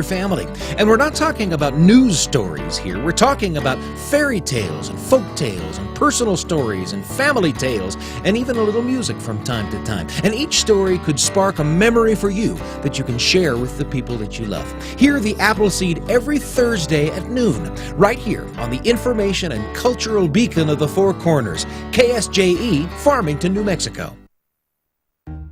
family. And we're not talking about news stories here. We're talking about fairy tales and folk tales and personal stories and family tales and even a little music from time to time. And each story could spark a memory for you that you can share with the people that you love. Hear the Appleseed every Thursday at noon, right here on the information and cultural beacon of the Four Corners, KSJE, Farmington, New Mexico.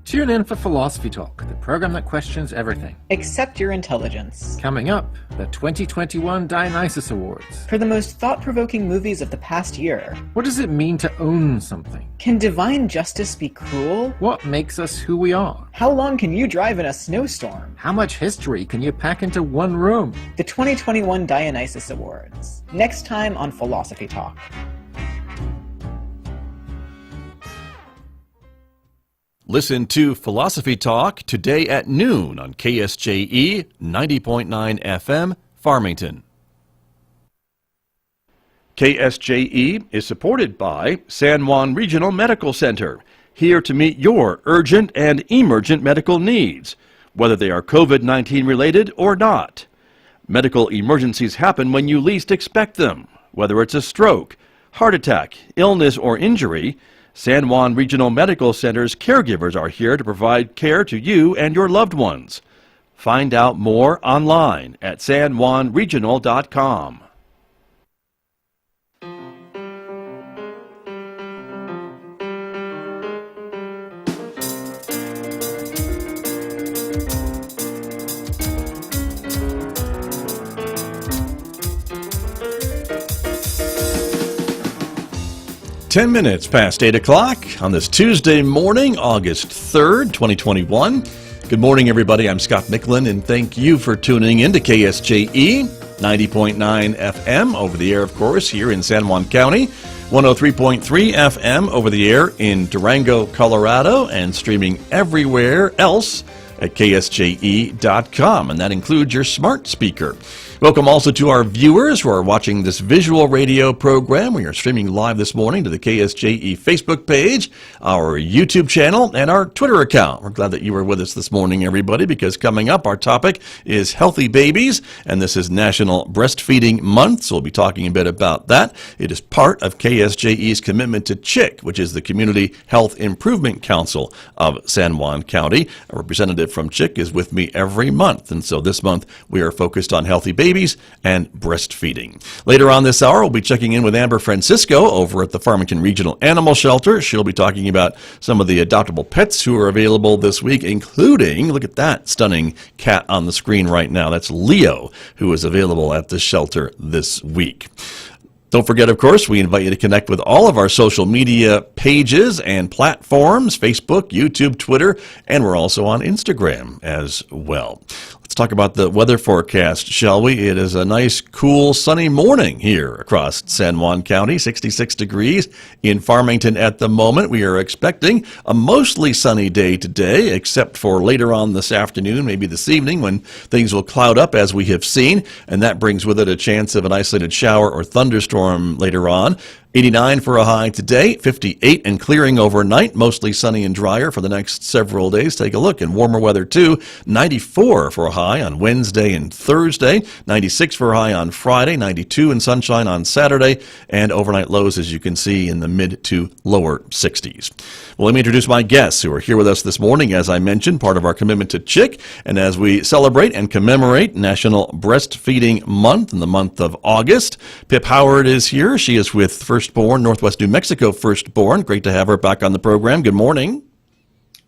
Tune in for Philosophy Talk, the program that questions everything. Except your intelligence. Coming up, the 2021 Dionysus Awards. For the most thought-provoking movies of the past year. What does it mean to own something? Can divine justice be cruel? What makes us who we are? How long can you drive in a snowstorm? How much history can you pack into one room? The 2021 Dionysus Awards. Next time on Philosophy Talk. Listen to Philosophy Talk today at noon on KSJE 90.9 FM, Farmington. KSJE is supported by San Juan Regional Medical Center, here to meet your urgent and emergent medical needs, whether they are COVID-19 related or not. Medical emergencies happen when you least expect them, whether it's a stroke, heart attack, illness, or injury. San Juan Regional Medical Center's caregivers are here to provide care to you and your loved ones. Find out more online at sanjuanregional.com. Ten minutes past 8 o'clock on this Tuesday morning, August 3rd, 2021. Good morning, everybody. I'm Scott Michlin, and thank you for tuning in to KSJE 90.9 FM over the air, of course, here in San Juan County, 103.3 FM over the air in Durango, Colorado, and streaming everywhere else at KSJE.com, and that includes your smart speaker. Welcome also to our viewers who are watching this visual radio program. We are streaming live this morning to the KSJE Facebook page, our YouTube channel, and our Twitter account. We're glad that you were with us this morning, everybody, because coming up, our topic is healthy babies, and this is National Breastfeeding Month, so we'll be talking a bit about that. It is part of KSJE's commitment to C.H.I.C, which is the Community Health Improvement Council of San Juan County. A representative from C.H.I.C is with me every month, and so this month we are focused on healthy babies and breastfeeding. Later on this hour, we'll be checking in with Amber Francisco over at the Farmington Regional Animal Shelter. She'll be talking about some of the adoptable pets who are available this week, including, look at that stunning cat on the screen right now. That's Leo, who is available at the shelter this week. Don't forget, of course, we invite you to connect with all of our social media pages and platforms, Facebook, YouTube, Twitter, and we're also on Instagram as well. Let's talk about the weather forecast, shall we? It is a nice, cool, sunny morning here across San Juan County, 66 degrees in Farmington at the moment. We are expecting a mostly sunny day today, except for later on this afternoon, maybe this evening, when things will cloud up as we have seen, and that brings with it a chance of an isolated shower or thunderstorm later on. 89 for a high today, 58 and clearing overnight, mostly sunny and drier for the next several days. Take a look, and warmer weather too. 94 for a high on Wednesday and Thursday, 96 for a high on Friday, 92 and sunshine on Saturday, and overnight lows, as you can see, in the mid to lower 60s. Well, let me introduce my guests who are here with us this morning, as I mentioned, part of our commitment to C.H.I.C, and as we celebrate and commemorate National Breastfeeding Month in the month of August. Pip Howard is here. She is with Firstborn, Northwest New Mexico Firstborn. Great to have her back on the program. Good morning.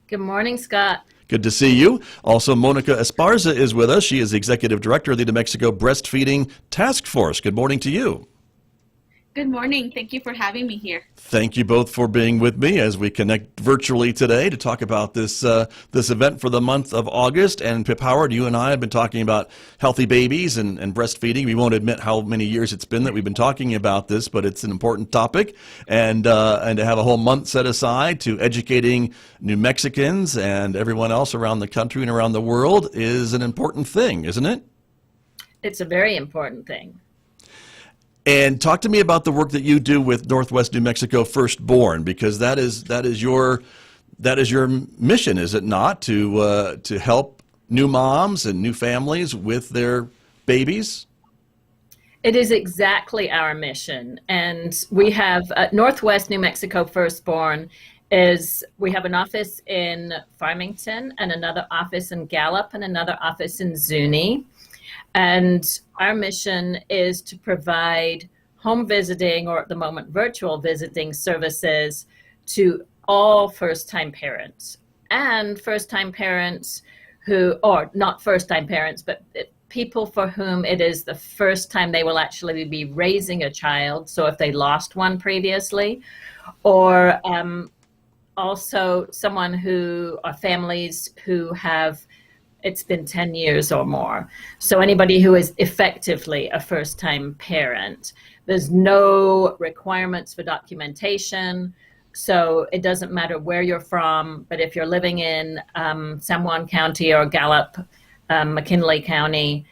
Good morning, Scott. Good to see you. Also, Monica Esparza is with us. She is Executive Director of the New Mexico Breastfeeding Task Force. Good morning to you. Good morning. Thank you for having me here. Thank you both for being with me as we connect virtually today to talk about this event for the month of August. And Pip Howard, you and I have been talking about healthy babies and breastfeeding. We won't admit how many years it's been that we've been talking about this, but it's an important topic. And to have a whole month set aside to educating New Mexicans and everyone else around the country and around the world is an important thing, isn't it? It's a very important thing. And talk to me about the work that you do with Northwest New Mexico Firstborn, because that is your mission, is it not, to help new moms and new families with their babies? It is exactly our mission. And we have Northwest New Mexico Firstborn we have an office in Farmington and another office in Gallup and another office in Zuni. And our mission is to provide home visiting, or at the moment virtual visiting services, to all first-time parents and first-time parents or not first-time parents, but people for whom it is the first time they will actually be raising a child. So if they lost one previously, or also families who have, it's been 10 years or more. So anybody who is effectively a first-time parent. There's no requirements for documentation. So it doesn't matter where you're from, but if you're living in San Juan County or Gallup, McKinley County,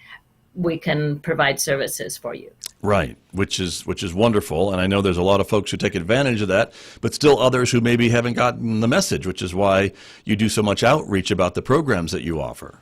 we can provide services for you. Right, which is wonderful, and I know there's a lot of folks who take advantage of that, but still others who maybe haven't gotten the message, which is why you do so much outreach about the programs that you offer.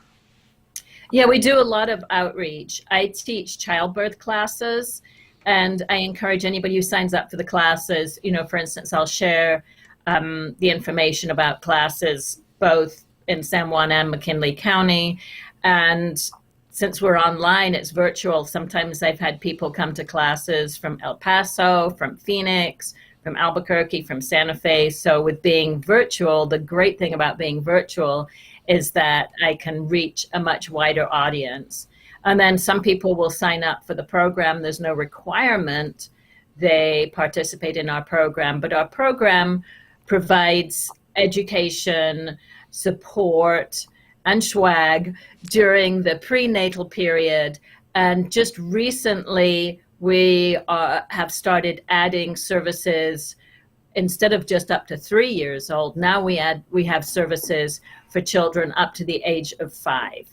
Yeah, we do a lot of outreach. I teach childbirth classes, and I encourage anybody who signs up for the classes, for instance, I'll share the information about classes both in San Juan and McKinley County, and since we're online, it's virtual. Sometimes I've had people come to classes from El Paso, from Phoenix, from Albuquerque, from Santa Fe. So with being virtual, the great thing about being virtual is that I can reach a much wider audience. And then some people will sign up for the program. There's no requirement they participate in our program, but our program provides education, support, and swag during the prenatal period. And just recently, we have started adding services. Instead of just up to 3 years old, now we have services for children up to the age of 5.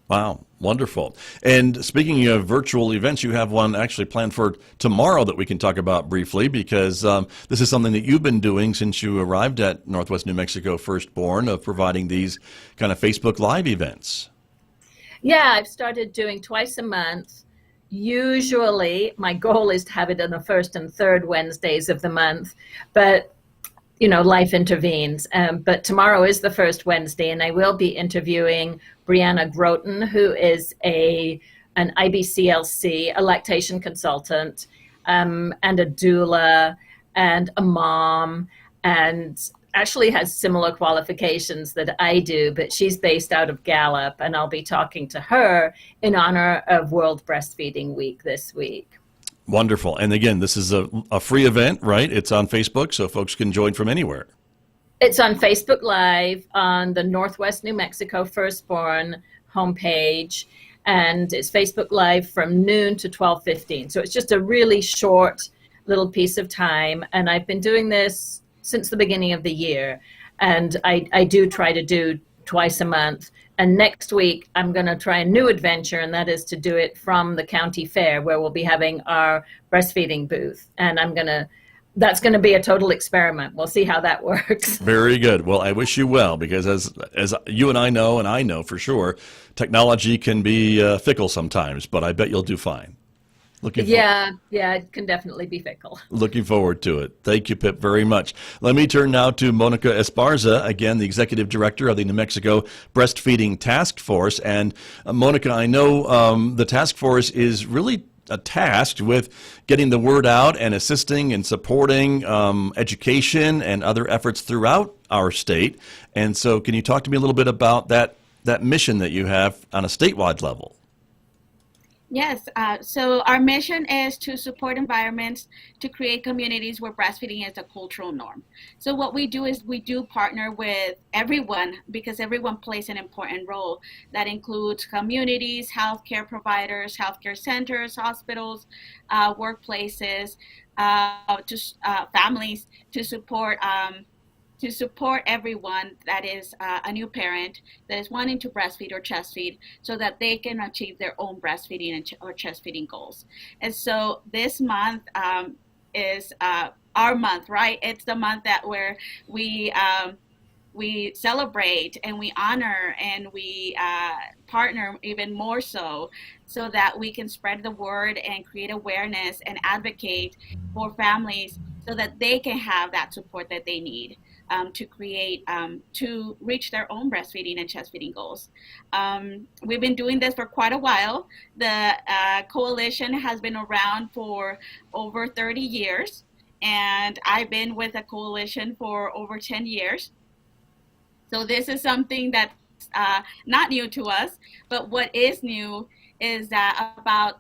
Wow, wonderful. And speaking of virtual events, you have one actually planned for tomorrow that we can talk about briefly, because this is something that you've been doing since you arrived at Northwest New Mexico Firstborn, of providing these kind of Facebook Live events. Yeah, I've started doing twice a month. Usually, my goal is to have it on the first and third Wednesdays of the month, but life intervenes. But tomorrow is the first Wednesday, and I will be interviewing Brianna Groten, who is an IBCLC, a lactation consultant, and a doula, and a mom, and actually has similar qualifications that I do, but she's based out of Gallup, and I'll be talking to her in honor of World Breastfeeding Week this week. Wonderful. And again, this is a free event, right? It's on Facebook, so folks can join from anywhere. It's on Facebook Live on the Northwest New Mexico Firstborn homepage, and it's Facebook Live from noon to 12:15. So it's just a really short little piece of time, and I've been doing this since the beginning of the year, and I do try to do twice a month. And next week, I'm going to try a new adventure, and that is to do it from the county fair, where we'll be having our breastfeeding booth. And that's going to be a total experiment. We'll see how that works. Very good. Well, I wish you well, because as you and I know for sure, technology can be fickle sometimes, but I bet you'll do fine. Yeah, it can definitely be fickle. Looking forward to it. Thank you, Pip, very much. Let me turn now to Monica Esparza, again, the Executive Director of the New Mexico Breastfeeding Task Force. And Monica, I know the task force is really tasked with getting the word out and assisting and supporting education and other efforts throughout our state. And so can you talk to me a little bit about that mission that you have on a statewide level? Yes, so our mission is to support environments to create communities where breastfeeding is a cultural norm. So what we do is we do partner with everyone, because everyone plays an important role. That includes communities, healthcare providers, healthcare centers, hospitals, workplaces, families, to support everyone that is a new parent that is wanting to breastfeed or chest feed, so that they can achieve their own breastfeeding or chest feeding goals. And so this month is our month, right? It's the month where we we celebrate and we honor and we partner even more so that we can spread the word and create awareness and advocate for families so that they can have that support that they need to create, to reach their own breastfeeding and chest feeding goals. We've been doing this for quite a while. The coalition has been around for over 30 years, and I've been with the coalition for over 10 years. So this is something that's not new to us, but what is new is that about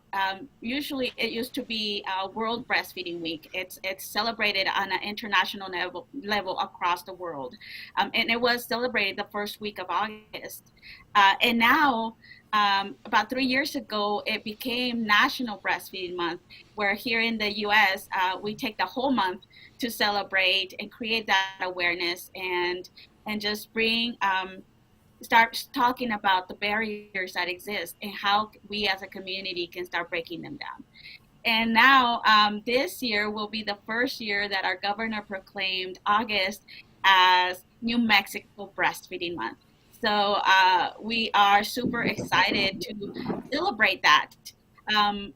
usually it used to be World Breastfeeding Week. It's celebrated on an international level across the world, and it was celebrated the first week of August. And now, about 3 years ago, it became National Breastfeeding Month, where here in the U.S. We take the whole month to celebrate and create that awareness and just bring. Start talking about the barriers that exist and how we as a community can start breaking them down. And now this year will be the first year that our governor proclaimed August as New Mexico Breastfeeding Month. So we are super excited to celebrate that.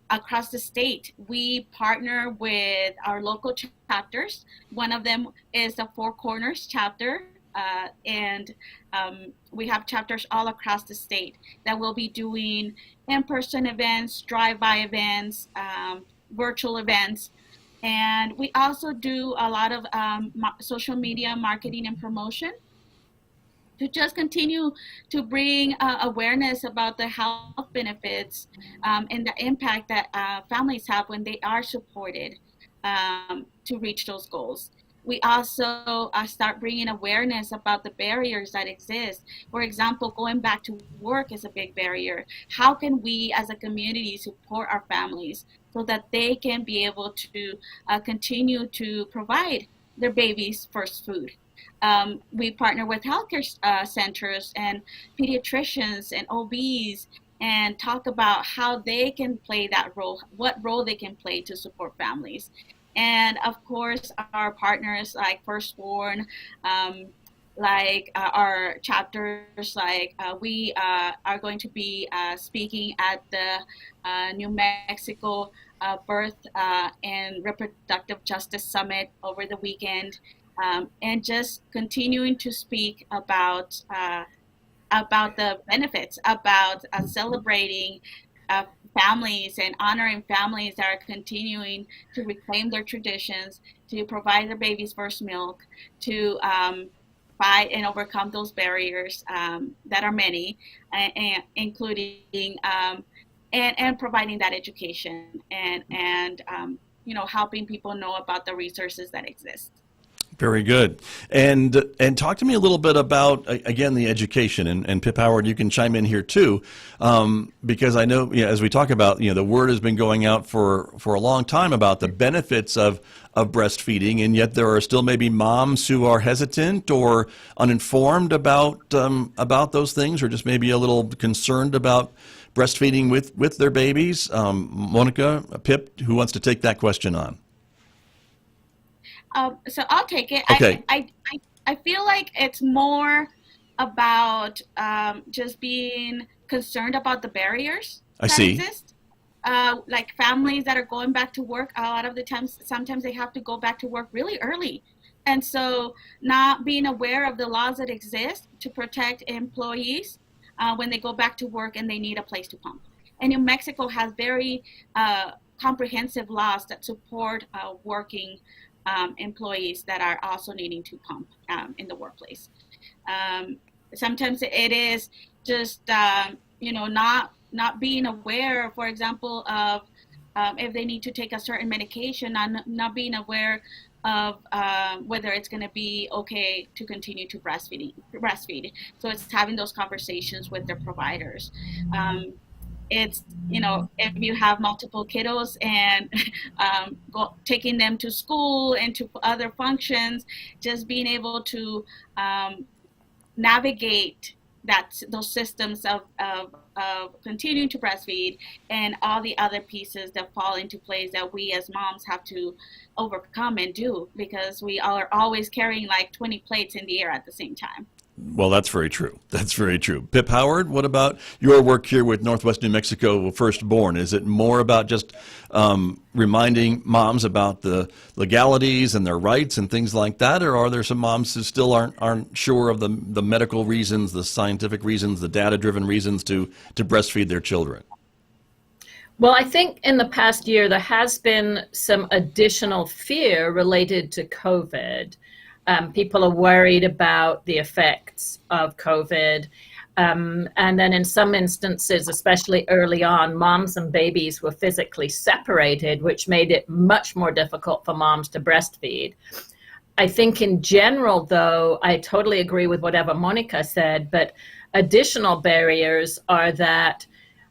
Across the state, we partner with our local chapters. One of them is the Four Corners chapter. And we have chapters all across the state that will be doing in-person events, drive-by events, virtual events. And we also do a lot of social media marketing and promotion to just continue to bring awareness about the health benefits and the impact that families have when they are supported to reach those goals. We also start bringing awareness about the barriers that exist. For example, going back to work is a big barrier. How can we as a community support our families so that they can be able to continue to provide their babies first food? We partner with healthcare centers and pediatricians and OBs and talk about how they can play that role, what role they can play to support families. And of course, our partners like Firstborn, like our chapters, like we are going to be speaking at the New Mexico Birth and Reproductive Justice Summit over the weekend, and just continuing to speak about the benefits, about celebrating families and honoring families that are continuing to reclaim their traditions, to provide their babies first milk, to fight and overcome those barriers that are many, and including and providing that education and helping people know about the resources that exist. Very good. And talk to me a little bit about, again, the education. And Pip Howard, you can chime in here too, because I know, as we talk about, the word has been going out for a long time about the benefits of breastfeeding, and yet there are still maybe moms who are hesitant or uninformed about those things, or just maybe a little concerned about breastfeeding with their babies. Monica, Pip, who wants to take that question on? So I'll take it. Okay. I feel like it's more about just being concerned about the barriers that exist. Like families that are going back to work, a lot of the times, sometimes they have to go back to work really early. And so not being aware of the laws that exist to protect employees when they go back to work and they need a place to pump. And New Mexico has very comprehensive laws that support working employees that are also needing to pump in the workplace. Sometimes it is just, not being aware, for example, of if they need to take a certain medication, not being aware of whether it's going to be okay to continue to breastfeed. So it's having those conversations with their providers. It's, if you have multiple kiddos and taking them to school and to other functions, just being able to navigate those systems of of continuing to breastfeed and all the other pieces that fall into place that we as moms have to overcome and do, because we are always carrying like 20 plates in the air at the same time. Well, that's very true. That's very true. Pip Howard, what about your work here with Northwest New Mexico Firstborn? Is it more about just reminding moms about the legalities and their rights and things like that, or are there some moms who still aren't sure of the medical reasons, the scientific reasons, the data-driven reasons to breastfeed their children? Well, I think in the past year there has been some additional fear related to COVID. People are worried about the effects of COVID. And then in some instances, especially early on, moms and babies were physically separated, which made it much more difficult for moms to breastfeed. I think in general, though, I totally agree with whatever Monica said, but additional barriers are that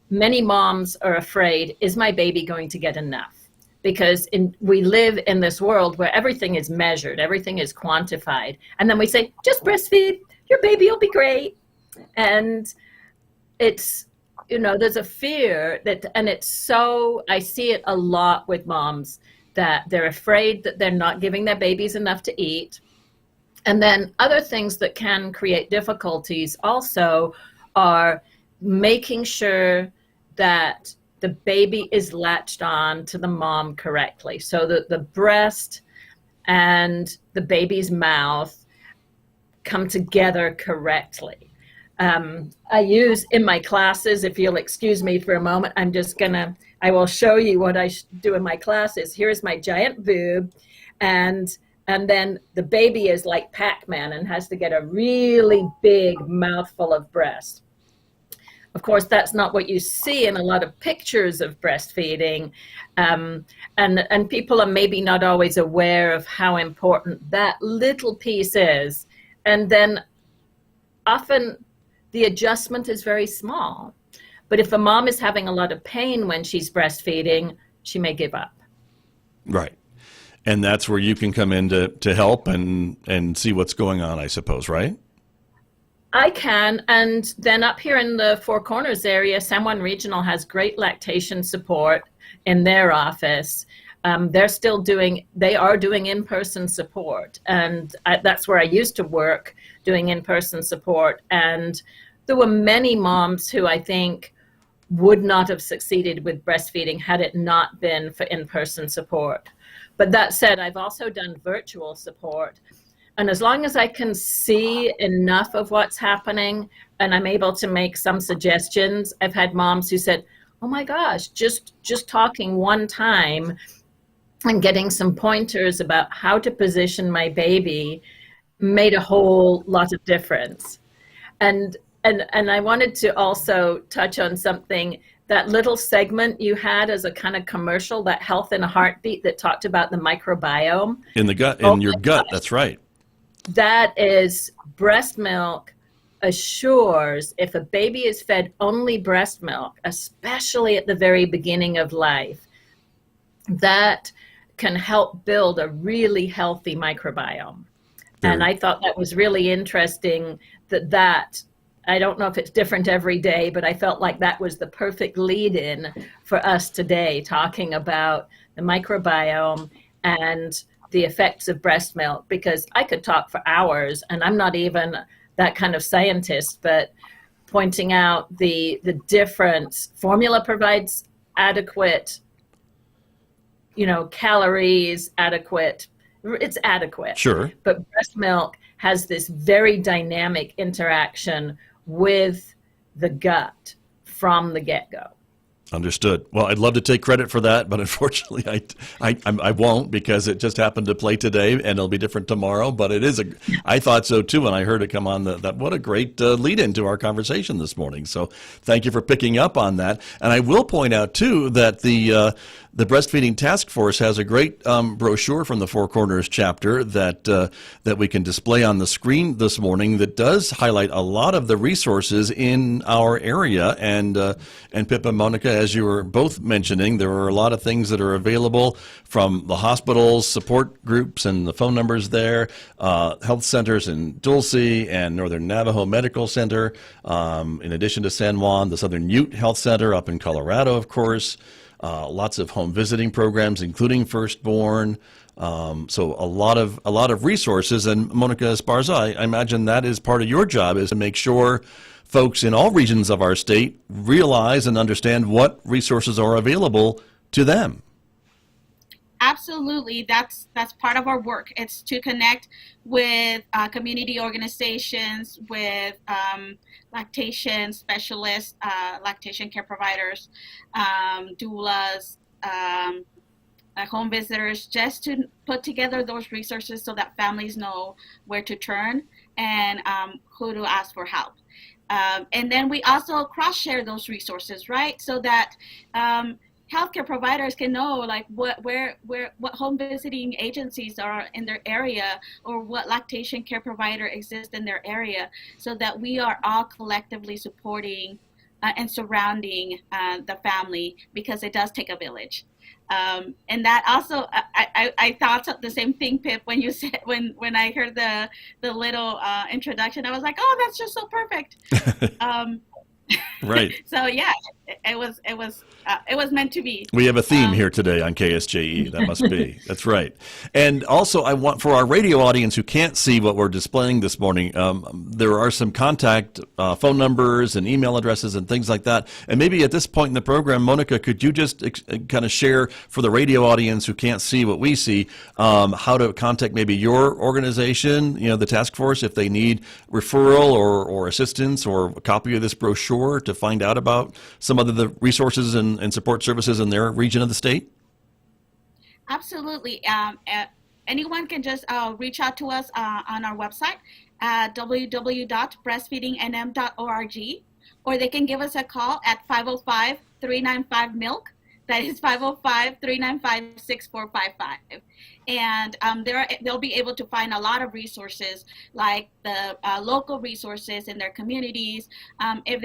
many moms are afraid, is my baby going to get enough? Because we live in this world where everything is measured, everything is quantified. And then we say, just breastfeed, your baby will be great. And it's, there's a fear that, and it's so, I see it a lot with moms, that they're afraid that they're not giving their babies enough to eat. And then other things that can create difficulties also are making sure that the baby is latched on to the mom correctly, so that the breast and the baby's mouth come together correctly. I use in my classes, if you'll excuse me for a moment, I will show you what I do in my classes. Here's my giant boob, and then the baby is like Pac-Man and has to get a really big mouthful of breast. Of course, that's not what you see in a lot of pictures of breastfeeding, and people are maybe not always aware of how important that little piece is. And then often the adjustment is very small. But if a mom is having a lot of pain when she's breastfeeding, she may give up. Right. And that's where you can come in to help and see what's going on, I suppose, right? I can, and then up here in the Four Corners area, San Juan Regional has great lactation support in their office. They are doing in-person support, and that's where I used to work, doing in-person support. And there were many moms who I think would not have succeeded with breastfeeding had it not been for in-person support. But that said, I've also done virtual support. And as long as I can see enough of what's happening and I'm able to make some suggestions, I've had moms who said, oh my gosh, just talking one time and getting some pointers about how to position my baby made a whole lot of difference. And I wanted to also touch on something, that little segment you had as a kind of commercial, that Health in a Heartbeat that talked about the microbiome. In the gut, in your gut, that's right. That is, breast milk assures, if a baby is fed only breast milk, especially at the very beginning of life, that can help build a really healthy microbiome. And I thought that was really interesting that I don't know if it's different every day, but I felt like that was the perfect lead-in for us today, talking about the microbiome and the effects of breast milk, because I could talk for hours, and I'm not even that kind of scientist, but pointing out the difference. Formula provides adequate, calories, it's adequate. Sure. But breast milk has this very dynamic interaction with the gut from the get-go. Understood. Well, I'd love to take credit for that, but unfortunately I won't, because it just happened to play today and it'll be different tomorrow. But I thought so too when I heard it come on. That what a great lead into our conversation this morning. So thank you for picking up on that. And I will point out too that the The Breastfeeding Task Force has a great brochure from the Four Corners chapter that we can display on the screen this morning that does highlight a lot of the resources in our area. And Pip and Monica, as you were both mentioning, there are a lot of things that are available from the hospitals, support groups, and the phone numbers there, health centers in Dulce and Northern Navajo Medical Center, in addition to San Juan, the Southern Ute Health Center up in Colorado, of course. Lots of home visiting programs, including Firstborn. So a lot of resources. And Monica Esparza, I imagine that is part of your job, is to make sure folks in all regions of our state realize and understand what resources are available to them. Absolutely, that's part of our work. It's to connect with community organizations, with lactation specialists, lactation care providers, doulas, home visitors, just to put together those resources so that families know where to turn and who to ask for help. And then we also cross-share those resources, right? So that healthcare providers can know like what home visiting agencies are in their area, or what lactation care provider exists in their area, so that we are all collectively supporting and surrounding the family, because it does take a village. And that also, I thought the same thing, Pip, when you said, when I heard the little introduction, I was like, oh, that's just so perfect. Right. So yeah, it was meant to be. We have a theme here today on KSJE. That must be. That's right. And also, I want, for our radio audience who can't see what we're displaying this morning, there are some contact phone numbers and email addresses and things like that. And maybe at this point in the program, Monica, could you just kind of share for the radio audience who can't see what we see, how to contact maybe your organization, the task force, if they need referral or assistance or a copy of this brochure to find out about some of the resources and support services in their region of the state? Absolutely. Anyone can just reach out to us on our website at www.breastfeedingnm.org, or they can give us a call at 505-395-MILK. That is 505-395-6455. And they'll be able to find a lot of resources, like the local resources in their communities. If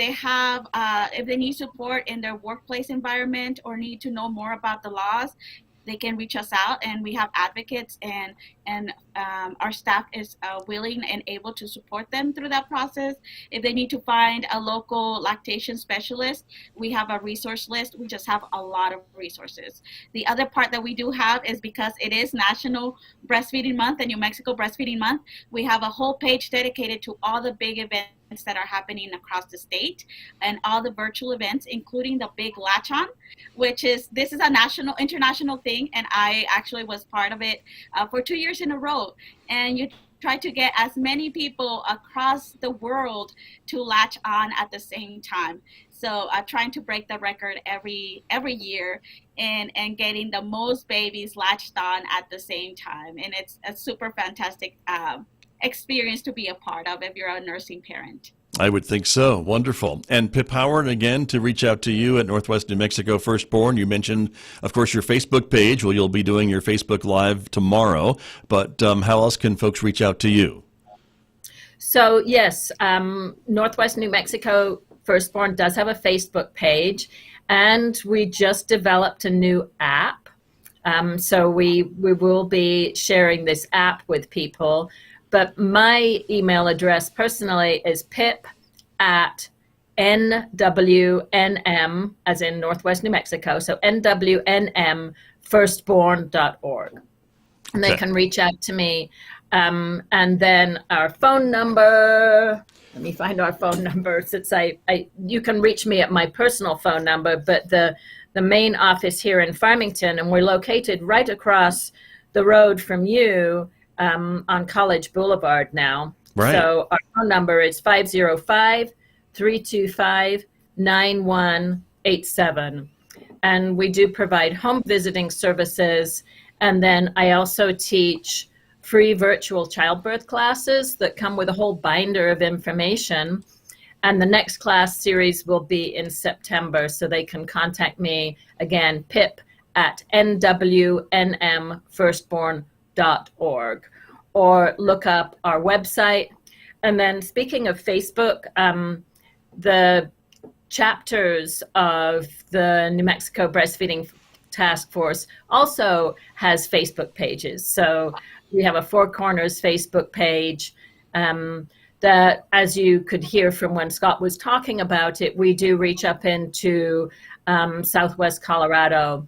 they need support in their workplace environment or need to know more about the laws, they can reach us out, and we have advocates, and our staff is willing and able to support them through that process. If they need to find a local lactation specialist, we have a resource list. We just have a lot of resources. The other part that we do have is, because it is National Breastfeeding Month and New Mexico Breastfeeding Month, we have a whole page dedicated to all the big events that are happening across the state, and all the virtual events, including the big Latch-On, this is a international thing, and I actually was part of it for 2 years in a row. And you try to get as many people across the world to latch on at the same time. So trying to break the record every year and getting the most babies latched on at the same time. And it's a super fantastic experience to be a part of if you're a nursing parent. I would think so. Wonderful. And Pip Howard, again, to reach out to you at Northwest New Mexico Firstborn. You mentioned, of course, your Facebook page. Well, you'll be doing your Facebook Live tomorrow. But how else can folks reach out to you? So, yes, Northwest New Mexico Firstborn does have a Facebook page, and we just developed a new app. So we will be sharing this app with people. But my email address personally is pip@nwnm, as in Northwest New Mexico, so nwnmfirstborn.org. And they can reach out to me. And then our phone number, let me find our phone number, since you can reach me at my personal phone number, but the main office here in Farmington, and we're located right across the road from you, on College Boulevard now. Right. So our phone number is 505-325-9187. And we do provide home visiting services. And then I also teach free virtual childbirth classes that come with a whole binder of information. And the next class series will be in September. So they can contact me, again, Pip at nwnmfirstborn.org, or look up our website. And then speaking of Facebook, the chapters of the New Mexico Breastfeeding Task Force also has Facebook pages. So we have a Four Corners Facebook page that, as you could hear from when Scott was talking about it, we do reach up into Southwest Colorado.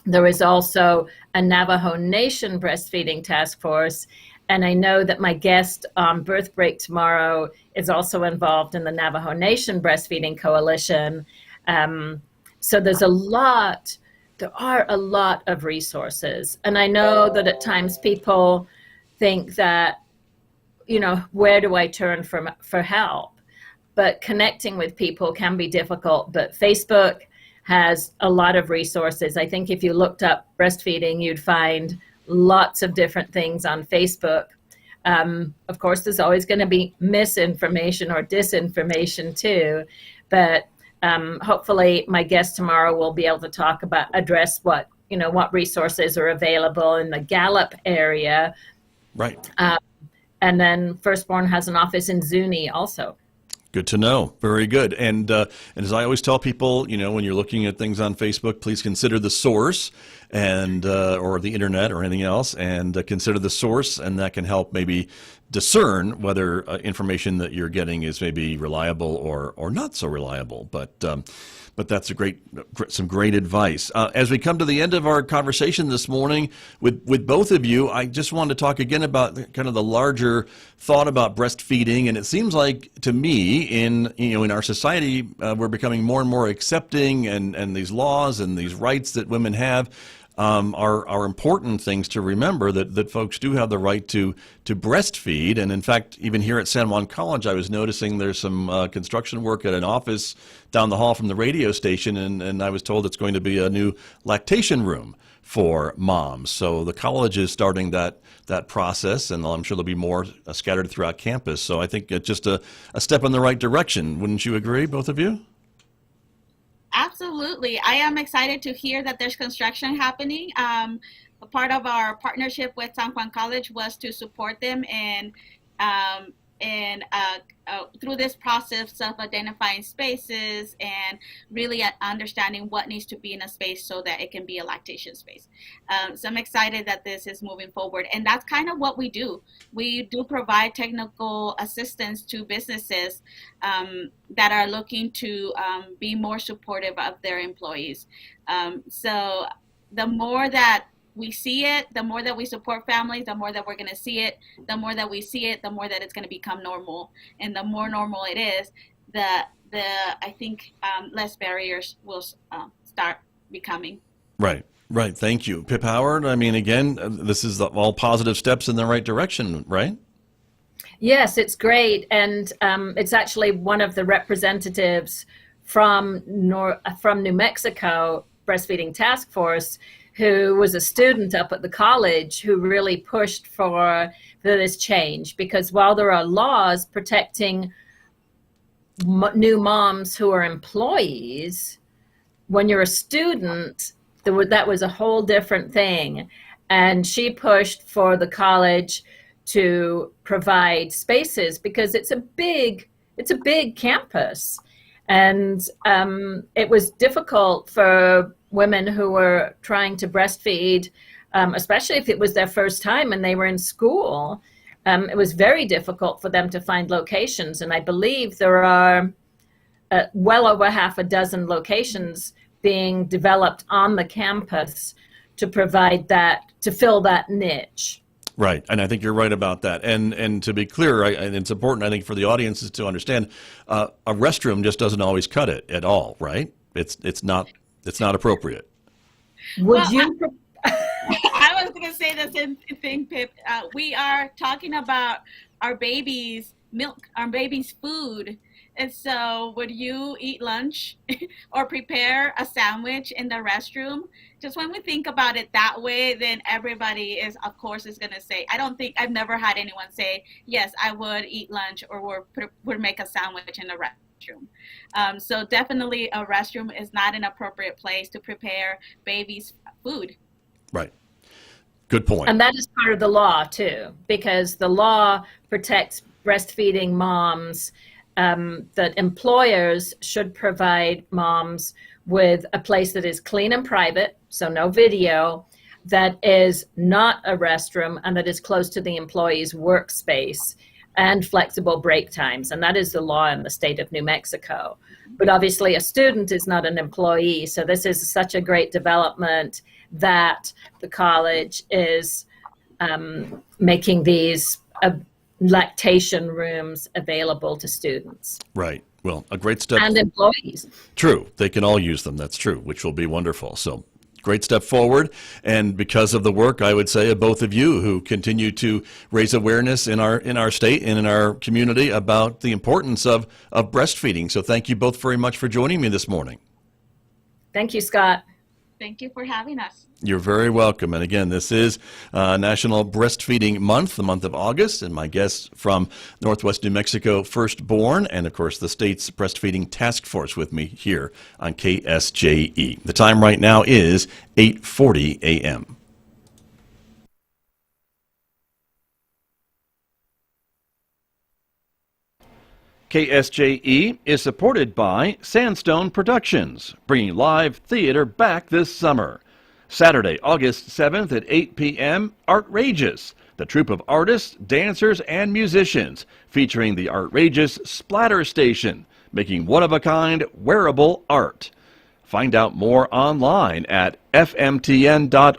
There is also a Navajo Nation Breastfeeding Task Force. And I know that my guest on Birth Break tomorrow is also involved in the Navajo Nation Breastfeeding Coalition. So there are a lot of resources. And I know that at times people think that, where do I turn for help? But connecting with people can be difficult. But Facebook has a lot of resources. I think if you looked up breastfeeding, you'd find lots of different things on Facebook. Of course, there's always going to be misinformation or disinformation too, but hopefully my guest tomorrow will be able to address what resources are available in the Gallup area. Right. And then Firstborn has an office in Zuni also. Good to know. Very good. And as I always tell people, when you're looking at things on Facebook, please consider the source and or the internet or anything else, and consider the source, and that can help maybe discern whether information that you're getting is maybe reliable or not so reliable. But that's some great advice. As we come to the end of our conversation this morning with both of you, I just wanted to talk again about kind of the larger thought about breastfeeding. And it seems like to me in our society, we're becoming more and more accepting, and these laws and these rights that women have are important things to remember, that folks do have the right to breastfeed. And in fact, even here at San Juan College, I was noticing there's some construction work at an office down the hall from the radio station, and I was told it's going to be a new lactation room for moms. So the college is starting that process, and I'm sure there'll be more scattered throughout campus. So I think it's just a step in the right direction. Wouldn't you agree, both of you? Absolutely. I am excited to hear that there's construction happening. A part of our partnership with San Juan College was to support them in through this process of identifying spaces and really understanding what needs to be in a space so that it can be a lactation space. So I'm excited that this is moving forward. And that's kind of what we do. We do provide technical assistance to businesses that are looking to be more supportive of their employees. So the more that we see it, the more that we support families, the more that we're going to see it, the more that we see it, the more that it's going to become normal. And the more normal it is, I think less barriers will start becoming. Right. Thank you. Pip Howard, I mean, again, this is all positive steps in the right direction, right? Yes, it's great. And it's actually one of the representatives from New Mexico Breastfeeding Task Force, who was a student up at the college, who really pushed for this change. Because while there are laws protecting new moms who are employees, when you're a student, that was a whole different thing. And she pushed for the college to provide spaces because it's a big campus. And it was difficult for women who were trying to breastfeed, especially if it was their first time and they were in school. It was very difficult for them to find locations. And I believe there are well over half a dozen locations being developed on the campus to provide to fill that niche. Right, and I think you're right about that. And to be clear, and it's important, I think, for the audiences to understand, a restroom just doesn't always cut it at all, right? It's not appropriate. I was going to say the same thing, Pip. We are talking about our baby's milk, our baby's food. And so would you eat lunch or prepare a sandwich in the restroom? Just when we think about it that way, then everybody is going to say, I've never had anyone say, yes, I would eat lunch or would make a sandwich in the So definitely a restroom is not an appropriate place to prepare babies' food. Right. Good point. And that is part of the law, too, because the law protects breastfeeding moms, that employers should provide moms with a place that is clean and private, so no video, that is not a restroom, and that is close to the employee's workspace, and flexible break times. And that is the law in the state of New Mexico. But obviously a student is not an employee, so this is such a great development that the college is making these lactation rooms available to students. Right. Well, a great step. And employees. True. They can all use them. That's true, which will be wonderful. So great step forward. And because of the work, I would say, of both of you who continue to raise awareness in our state and in our community about the importance of breastfeeding. So thank you both very much for joining me this morning. Thank you, Scott. Thank you for having us. You're very welcome. And again, this is National Breastfeeding Month, the month of August, and my guests from Northwest New Mexico Firstborn, and of course the state's breastfeeding task force with me here on KSJE. The time right now is 8:40 a.m. KSJE is supported by Sandstone Productions, bringing live theater back this summer. Saturday, August 7th at 8 p.m., Artrageous, the troupe of artists, dancers, and musicians, featuring the Artrageous Splatter Station, making one-of-a-kind wearable art. Find out more online at fmtn.org/artrageous.